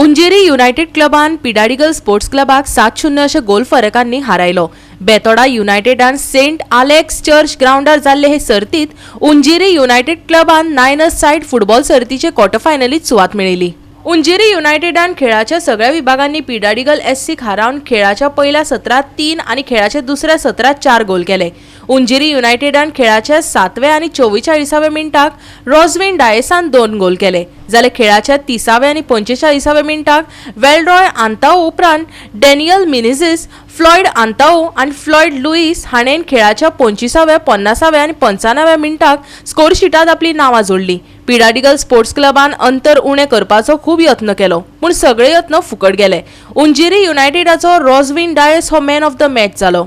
उंजेरी United क्लबान पिडाडिगल sports क्लबाक 7-0 अशे गोल फरकांनी हारायलो। Betora युनायटेडान Saint Alex church ग्राउंडार जाल्ले हे सर्तीत उंजेरी युनायटेड क्लबान 9 साइड फुटबॉल सर्तीचे क्वार्टर फायनलीत सुवात मेळयली। उंजेरी युनायटेडान खेळाच्या सगळ्या विभागांनी पिडाडिगल एससीक हारावन खेळाच्या पहिल्या सत्रात 3 आणि खेळाच्या दुसऱ्या सत्रात 4 गोल केले। उंजेरी युनायटेडान खेळाच्या 7व्या आणि 44व्या मिनिटाक रॉजविन डायेसान 2 गोल केले, जाल्यार खेळाच्या 30व्या आणि 45व्या मिनिटाक वेलरॉय आंताओ उपरांत डॅनियल मिनेझिस, फ्लॉयड आंताओ आणि फ्लॉयड लुईस हाणें खेळाच्या 25व्या, 50व्या आणि 95व्या मिनिटाक स्कोर शीटात आपली नावां जोडली। पिडाडिगल स्पोर्ट्स क्लबान अंतर उणें करपाचो खूब यत्न केलो, पूण सगळे यत्न फुकट गेले। उंजेरी युनायटेडाचो रॉजविन डायस हो मॅन ऑफ द मॅच जालो।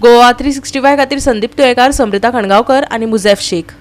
गोवा 365 खातीर संदीप तुयेकार, समृता खणगांवकर आणि मुझेफ शेख।